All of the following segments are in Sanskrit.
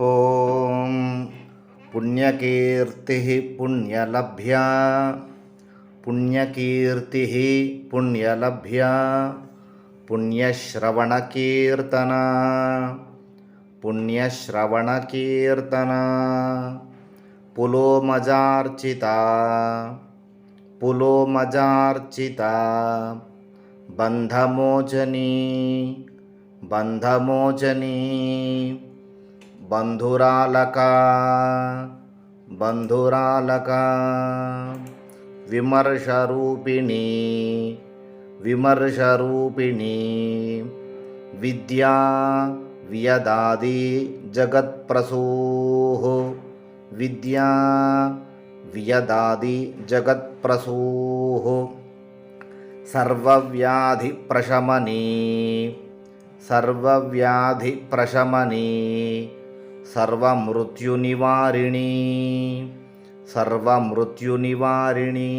ॐ पुण्यकीर्तिः पुण्यलभ्या पुण्यकीर्तिः पुण्यलभ्या पुण्यश्रवणकीर्तना पुण्यश्रवणकीर्तना पुलोमजार्चिता पुलोमजार्चिता बन्धमोचनी बन्धमोचनी बंधुरालका बंधुरालका विमर्शरूपिणी विमर्शरूपिणी विद्या वियदादि जगत्प्रसूः विद्या वियदादि जगत्प्रसूः सर्वव्याधिप्रशमनी सर्वव्याधिप्रशमनी सर्वमृत्युनिवारिणी सर्वमृत्युनिवारिणी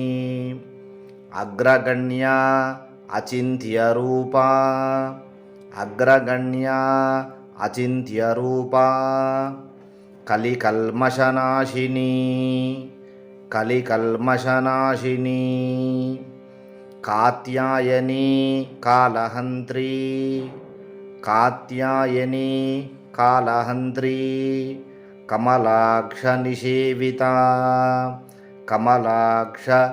अग्रगण्या अचिन्त्यरूपा अग्रगण्या अचिन्त्यरूपा कलिकल्मषनाशिनी कलिकल्मषनाशिनी कात्यायनी कालहन्त्री कात्यायनी कालहन्त्री कमलाक्षनिषेविता कमलाक्षनिषेविता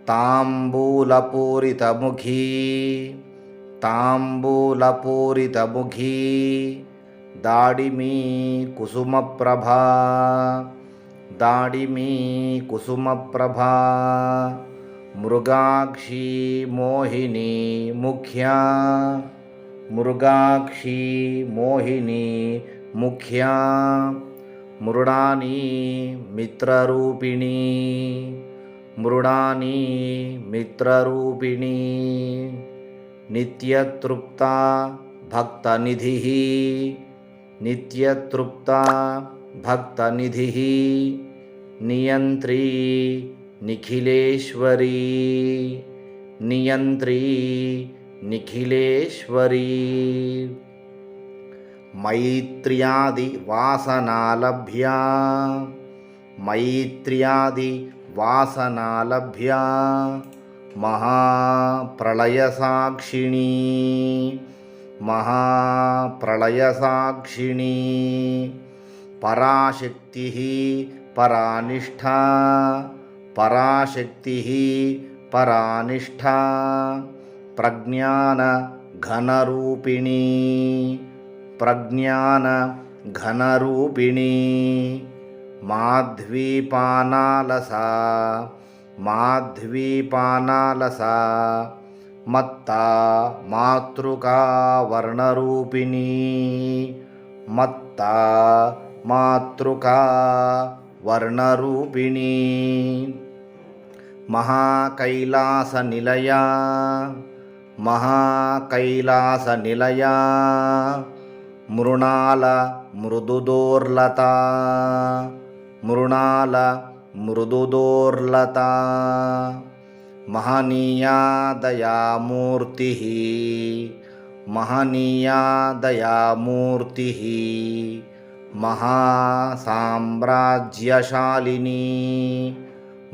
ताम्बूलपूरितमुखी ताम्बूलपूरितमुखी दाडिमी कुसुमप्रभा दाडिमी कुसुमप्रभा मृगाक्षी मोहिनी मुख्या मृगाक्षी मोहिनी मुख्या मृडानी मित्ररूपिणी मृडानी मित्ररूपिणी नित्यतृप्ता भक्तनिधिः नित्यतृप्ता भक्तनिधिः नियन्त्री निखिलेश्वरी नियन्त्री निखिलेश्वरी मैत्र्यादिवासनालभ्या मैत्र्यादिवासनालभ्या महाप्रलयसाक्षिणी महाप्रलयसाक्षिणी पराशक्तिः परानिष्ठा पराशक्तिः परानिष्ठा प्रज्ञानघनरूपिणी प्रज्ञानघनरूपिणी माध्वीपानालसा माध्वीपानालसा मत्ता मातृका वर्णरूपिणी मत्ता मातृका वर्णरूपिणी महाकैलासनिलया महाकैलासनिलया मृणाल मृदुदोर्लता मृणाल मृदुदोर्लता महनीया दयामूर्तिः महनीया दयामूर्तिः महासाम्राज्यशालिनी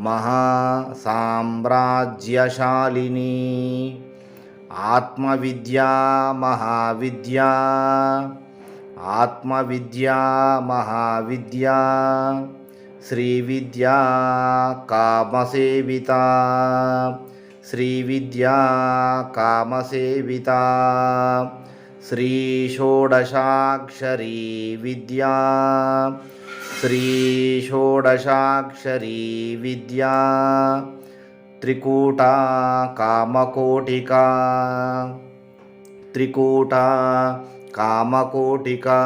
महासाम्राज्यशालिनी आत्मविद्या महाविद्या आत्मविद्या महाविद्या श्रीविद्या कामसेविता श्रीविद्या कामसेविता श्रीषोडशाक्षरी विद्या श्रीषोडशाक्षरी विद्या त्रिकूटा कामकोटिका त्रिकूटा कामकोटिका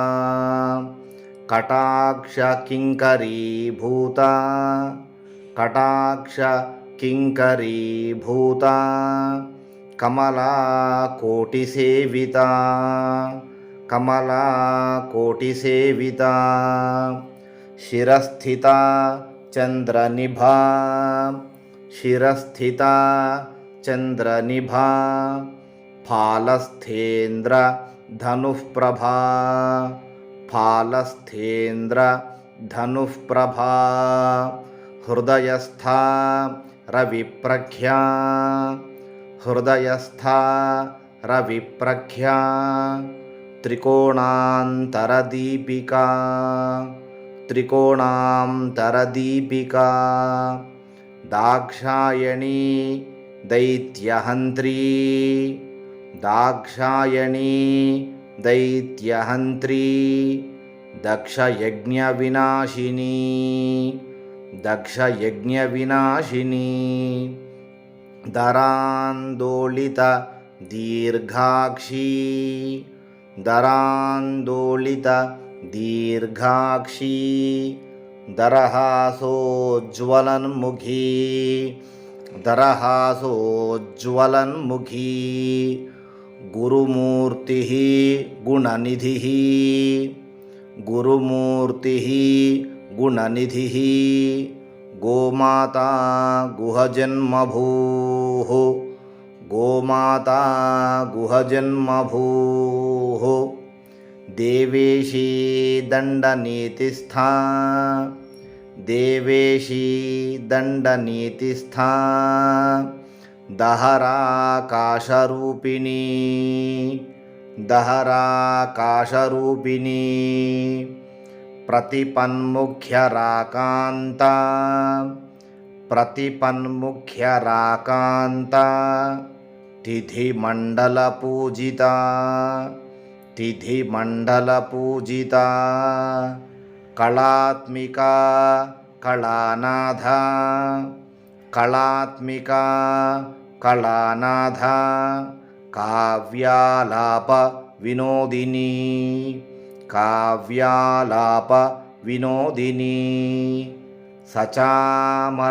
कटाक्षकिङ्करीभूता कटाक्षकिङ्करीभूता कमलाकोटिसेविता कमलाकोटिसेविता शिरस्थिता चन्द्रनिभा शिरस्थिता चन्द्रनिभा फालस्थेन्द्र धनुः प्रभा फालस्थेन्द्र धनुः प्रभा हृदयस्था रविप्रख्या हृदयस्था रविप्रख्या त्रिकोणान्तरदीपिका त्रिकोणान्तरदीपिका दाक्षायणी दैत्यहन्त्री दाक्षायणी दैत्यहन्त्री दक्षयज्ञविनाशिनी दक्षयज्ञविनाशिनी दरान्दोलित दीर्घाक्षी दरान्दोलित दीर्घाक्षी दरहासोज्ज्वलन्मुखी दरहासोज्ज्वलन्मुखी गुरुमूर्तिः गुणनिधिः गुरुमूर्तिः गुणनिधिः गोमाता गुहजन्मभूः गोमाता गुहजन्मभूः देवेशी दण्डनीतिस्था देवेशी दण्डनीतिस्था दहराकाशरूपिणी दहराकाशरूपिणी प्रतिपन्मुख्यराकान्ता प्रतिपन्मुख्यराकान्ता तिथिमण्डलपूजिता तिथिमण्डलपूजिता कलात्मिका कलानाथा कलात्मिका कलानाथा काव्यालाप विनोदिनी काव्यालाप विनोदिनी सचामररमावाणी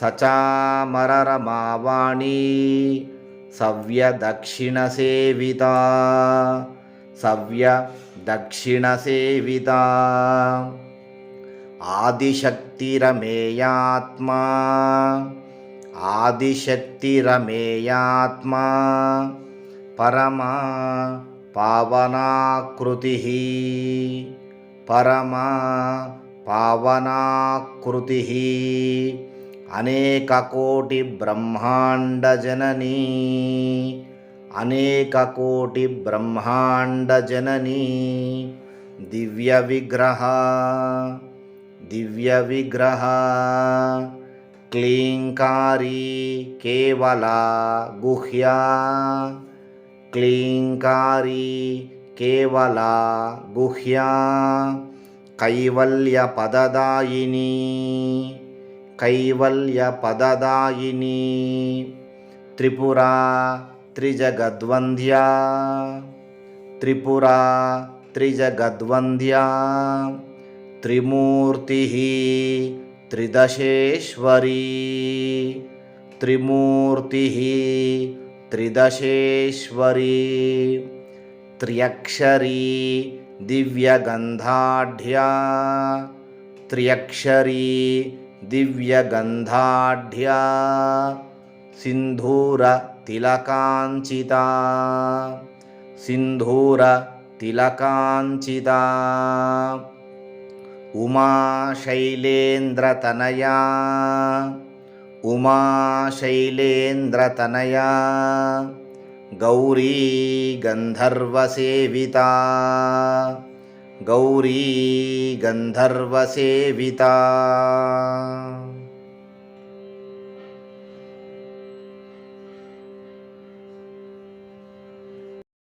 सचामररमावाणी सव्यदक्षिणसेविता सव्यदक्षिणसेविता आदिशक्तिरमेयात्मा आदिशक्तिरमेयात्मा परमा पावनाकृतिः परमा पावनाकृतिः अनेककोटिब्रह्माण्डजननी अनेककोटिब्रह्माण्डजननी दिव्यविग्रह दिव्यविग्रह क्लीङ्कारी केवला गुह्या क्लीङ्कारी केवला गुह्या कैवल्यपददायिनी कैवल्यपददायिनी त्रिपुरा त्रिजगद्वन्द्या त्रिपुरा त्रिजगद्वन्द्या त्रिमूर्तिः त्रिदशेश्वरी त्रिमूर्तिः त्रिदशेश्वरी त्र्यक्षरी दिव्यगन्धाढ्या त्र्यक्षरी दिव्यगन्धाढ्या सिन्धूरतिलकाञ्चिता सिन्धूरतिलकाञ्चिता उमाशैलेन्द्रतनया उमाशैलेन्द्रतनया गौरी गन्धर्वसेविता गौरी गन्धर्वसेविता।